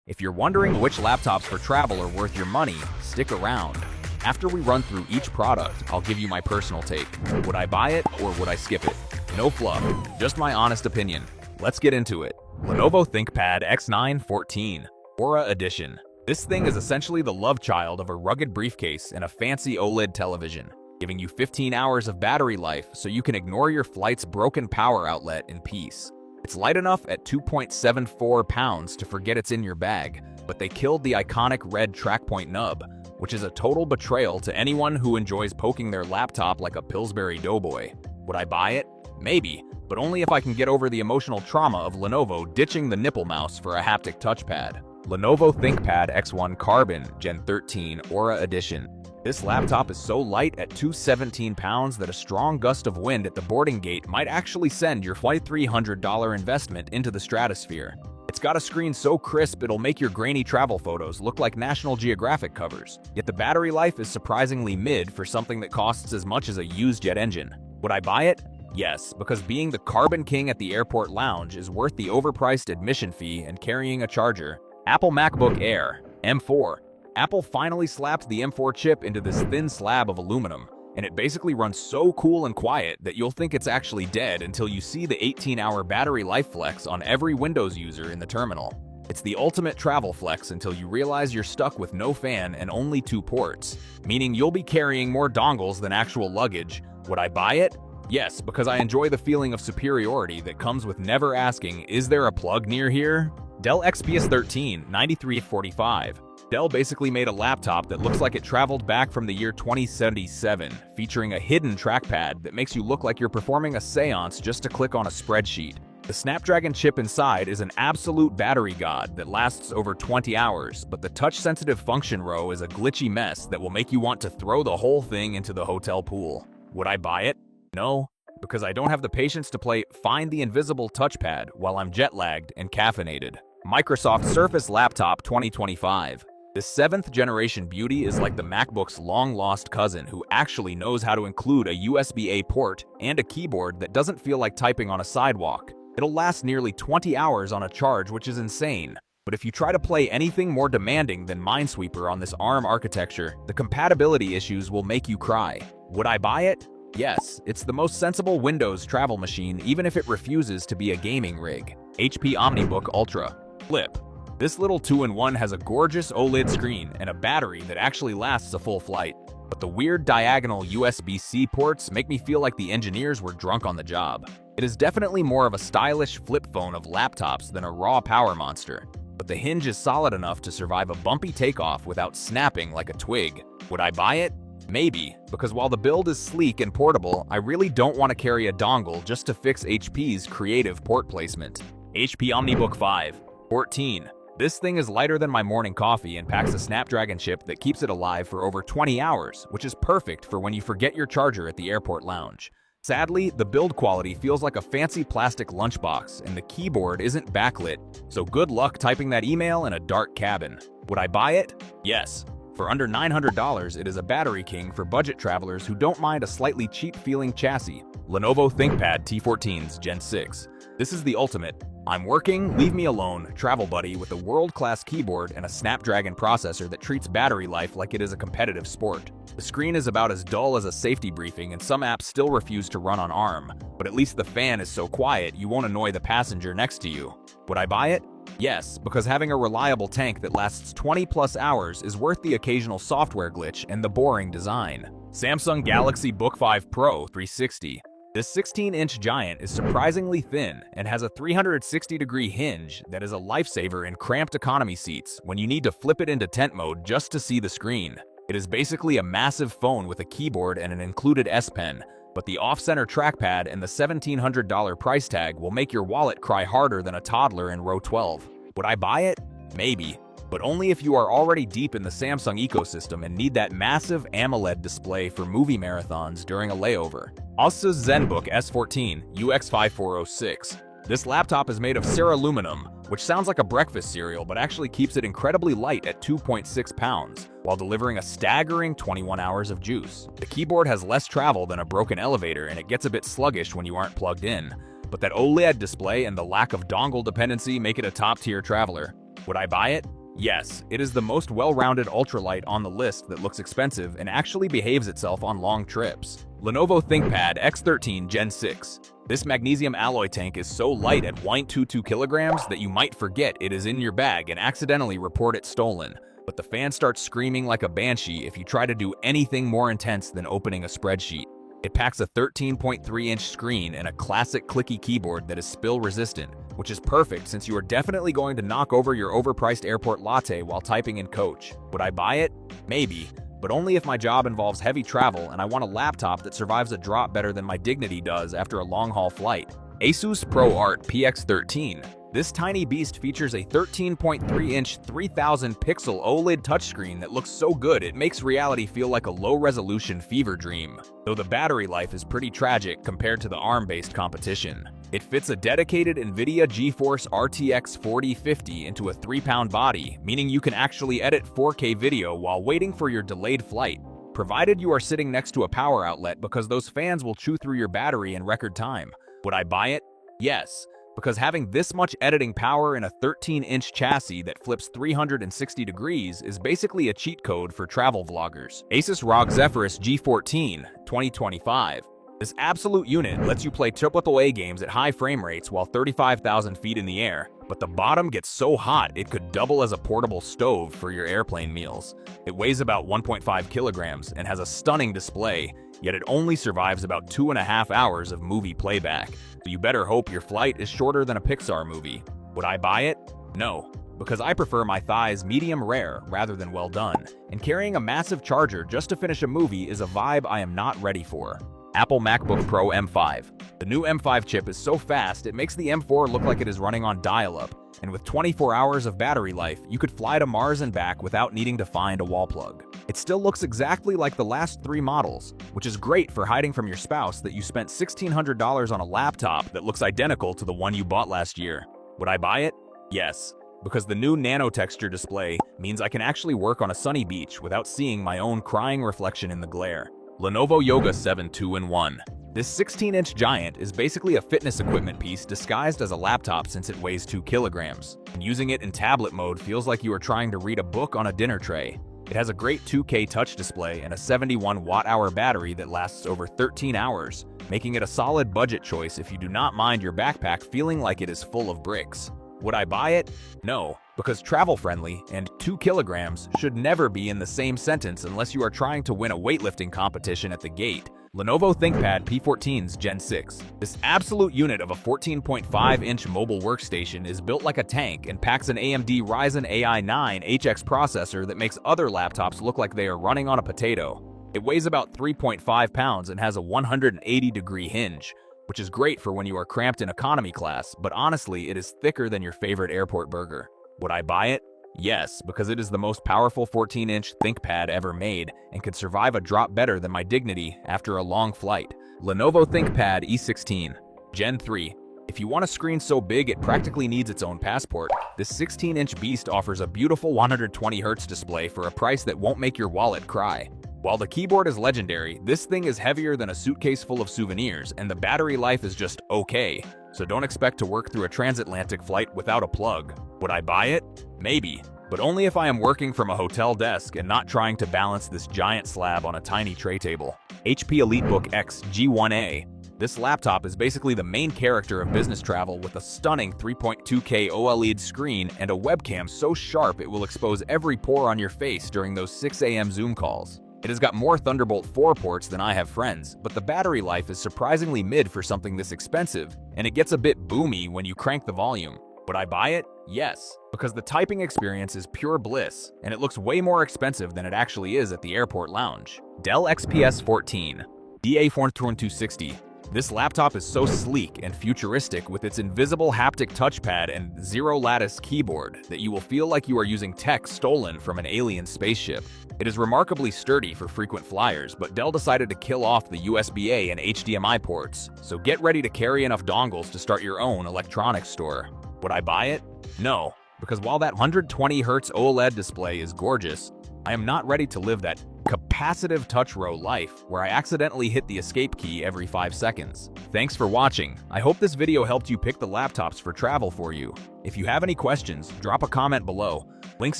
If you're wondering which laptops for travel are worth your money, stick around. After we run through each product, I'll give you my personal take. Would I buy it or would I skip it? No fluff, just my honest opinion. Let's get into it. Lenovo ThinkPad X9 14 Aura Edition. This thing is essentially the love child of a rugged briefcase and a fancy OLED television, giving you 15 hours of battery life so you can ignore your flight's broken power outlet in peace. It's light enough at 2.74 pounds to forget it's in your bag, but they killed the iconic red trackpoint nub, which is a total betrayal to anyone who enjoys poking their laptop like a Pillsbury Doughboy. Would I buy it? Maybe, but only if I can get over the emotional trauma of Lenovo ditching the nipple mouse for a haptic touchpad. Lenovo ThinkPad X1 Carbon Gen 13 Aura Edition. This laptop is so light at 217 pounds that a strong gust of wind at the boarding gate might actually send your $300 investment into the stratosphere. It's got a screen so crisp it'll make your grainy travel photos look like National Geographic covers, yet the battery life is surprisingly mid for something that costs as much as a used jet engine. Would I buy it? Yes, because being the Carbon King at the airport lounge is worth the overpriced admission fee and carrying a charger. Apple MacBook Air M4. Apple finally slapped the M4 chip into this thin slab of aluminum, and it basically runs so cool and quiet that you'll think it's actually dead until you see the 18-hour battery life flex on every Windows user in the terminal. It's the ultimate travel flex until you realize you're stuck with no fan and only 2 ports, meaning you'll be carrying more dongles than actual luggage. Would I buy it? Yes, because I enjoy the feeling of superiority that comes with never asking, is there a plug near here? Dell XPS 13 9345. Dell basically made a laptop that looks like it traveled back from the year 2077, featuring a hidden trackpad that makes you look like you're performing a seance just to click on a spreadsheet. The Snapdragon chip inside is an absolute battery god that lasts over 20 hours, but the touch-sensitive function row is a glitchy mess that will make you want to throw the whole thing into the hotel pool. Would I buy it? No, because I don't have the patience to play Find the Invisible Touchpad while I'm jet-lagged and caffeinated. Microsoft Surface Laptop 2025. This 7th generation beauty is like the MacBook's long-lost cousin who actually knows how to include a USB-A port and a keyboard that doesn't feel like typing on a sidewalk. It'll last nearly 20 hours on a charge, which is insane. But if you try to play anything more demanding than Minesweeper on this ARM architecture, the compatibility issues will make you cry. Would I buy it? Yes, it's the most sensible Windows travel machine even if it refuses to be a gaming rig. HP OmniBook Ultra. Flip. This little 2-in-1 has a gorgeous OLED screen and a battery that actually lasts a full flight. But the weird diagonal USB-C ports make me feel like the engineers were drunk on the job. It is definitely more of a stylish flip phone of laptops than a raw power monster. But the hinge is solid enough to survive a bumpy takeoff without snapping like a twig. Would I buy it? Maybe, because while the build is sleek and portable, I really don't want to carry a dongle just to fix HP's creative port placement. HP OmniBook 5 14. This thing is lighter than my morning coffee and packs a Snapdragon chip that keeps it alive for over 20 hours, which is perfect for when you forget your charger at the airport lounge. Sadly, the build quality feels like a fancy plastic lunchbox and the keyboard isn't backlit, so good luck typing that email in a dark cabin. Would I buy it? Yes. For under $900, it is a battery king for budget travelers who don't mind a slightly cheap-feeling chassis. Lenovo ThinkPad T14s Gen 6. This is the ultimate, I'm working, leave me alone, travel buddy with a world-class keyboard and a Snapdragon processor that treats battery life like it is a competitive sport. The screen is about as dull as a safety briefing and some apps still refuse to run on ARM, but at least the fan is so quiet you won't annoy the passenger next to you. Would I buy it? Yes, because having a reliable tank that lasts 20+ hours is worth the occasional software glitch and the boring design. Samsung Galaxy Book 5 Pro 360. This 16-inch giant is surprisingly thin and has a 360-degree hinge that is a lifesaver in cramped economy seats when you need to flip it into tent mode just to see the screen. It is basically a massive phone with a keyboard and an included S Pen, but the off-center trackpad and the $1,700 price tag will make your wallet cry harder than a toddler in row 12. Would I buy it? Maybe, but only if you are already deep in the Samsung ecosystem and need that massive AMOLED display for movie marathons during a layover. Asus ZenBook S14 UX5406. This laptop is made of Ceraluminum, which sounds like a breakfast cereal but actually keeps it incredibly light at 2.6 pounds, while delivering a staggering 21 hours of juice. The keyboard has less travel than a broken elevator and it gets a bit sluggish when you aren't plugged in, but that OLED display and the lack of dongle dependency make it a top-tier traveler. Would I buy it? Yes, it is the most well-rounded ultralight on the list that looks expensive and actually behaves itself on long trips. Lenovo ThinkPad X13 Gen 6. This magnesium alloy tank is so light at 1.22 kilograms that you might forget it is in your bag and accidentally report it stolen. But the fan starts screaming like a banshee if you try to do anything more intense than opening a spreadsheet. It packs a 13.3-inch screen and a classic clicky keyboard that is spill-resistant, which is perfect since you are definitely going to knock over your overpriced airport latte while typing in Coach. Would I buy it? Maybe, but only if my job involves heavy travel and I want a laptop that survives a drop better than my Dignity does after a long-haul flight. Asus ProArt PX13. This tiny beast features a 13.3-inch 3000-pixel OLED touchscreen that looks so good it makes reality feel like a low-resolution fever dream, though the battery life is pretty tragic compared to the ARM-based competition. It fits a dedicated NVIDIA GeForce RTX 4050 into a 3-pound body, meaning you can actually edit 4K video while waiting for your delayed flight, provided you are sitting next to a power outlet because those fans will chew through your battery in record time. Would I buy it? Yes, because having this much editing power in a 13-inch chassis that flips 360 degrees is basically a cheat code for travel vloggers. Asus ROG Zephyrus G14 2025. This absolute unit lets you play AAA games at high frame rates while 35,000 feet in the air, but the bottom gets so hot it could double as a portable stove for your airplane meals. It weighs about 1.5 kilograms and has a stunning display, yet it only survives about 2.5 hours of movie playback, so you better hope your flight is shorter than a Pixar movie. Would I buy it? No, because I prefer my thighs medium rare rather than well done, and carrying a massive charger just to finish a movie is a vibe I am not ready for. Apple MacBook Pro M5. The new M5 chip is so fast it makes the M4 look like it is running on dial-up, and with 24 hours of battery life, you could fly to Mars and back without needing to find a wall plug. It still looks exactly like the last 3 models, which is great for hiding from your spouse that you spent $1,600 on a laptop that looks identical to the one you bought last year. Would I buy it? Yes, because the new nano texture display means I can actually work on a sunny beach without seeing my own crying reflection in the glare. Lenovo Yoga 7 2-in-1. This 16-inch giant is basically a fitness equipment piece disguised as a laptop since it weighs 2 kilograms, and using it in tablet mode feels like you are trying to read a book on a dinner tray. It has a great 2K touch display and a 71 watt-hour battery that lasts over 13 hours, making it a solid budget choice if you do not mind your backpack feeling like it is full of bricks. Would I buy it? No, because travel-friendly and 2 kilograms should never be in the same sentence unless you are trying to win a weightlifting competition at the gate. Lenovo ThinkPad P14's Gen 6. This absolute unit of a 14.5-inch mobile workstation is built like a tank and packs an AMD Ryzen AI 9 HX processor that makes other laptops look like they are running on a potato. It weighs about 3.5 pounds and has a 180-degree hinge, which is great for when you are cramped in economy class, but honestly, it is thicker than your favorite airport burger. Would I buy it? Yes, because it is the most powerful 14-inch ThinkPad ever made and can survive a drop better than my Dignity after a long flight. Lenovo ThinkPad E16 Gen 3. If you want a screen so big it practically needs its own passport, this 16-inch beast offers a beautiful 120Hz display for a price that won't make your wallet cry. While the keyboard is legendary, this thing is heavier than a suitcase full of souvenirs, and the battery life is just okay, so don't expect to work through a transatlantic flight without a plug. Would I buy it? Maybe, but only if I am working from a hotel desk and not trying to balance this giant slab on a tiny tray table. HP EliteBook X G1A. This laptop is basically the main character of business travel with a stunning 3.2K OLED screen and a webcam so sharp it will expose every pore on your face during those 6 a.m. Zoom calls. It has got more Thunderbolt 4 ports than I have friends, but the battery life is surprisingly mid for something this expensive, and it gets a bit boomy when you crank the volume. Would I buy it? Yes, because the typing experience is pure bliss, and it looks way more expensive than it actually is at the airport lounge. Dell XPS 14 DA4260. This laptop is so sleek and futuristic with its invisible haptic touchpad and zero-lattice keyboard that you will feel like you are using tech stolen from an alien spaceship. It is remarkably sturdy for frequent flyers, but Dell decided to kill off the USB-A and HDMI ports, so get ready to carry enough dongles to start your own electronics store. Would I buy it? No, because while that 120Hz OLED display is gorgeous, I am not ready to live that capacitive touch row life where I accidentally hit the escape key every 5 seconds. Thanks for watching. I hope this video helped you pick the laptops for travel for you. If you have any questions, drop a comment below. Links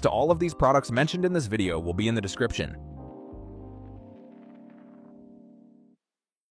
to all of these products mentioned in this video will be in the description.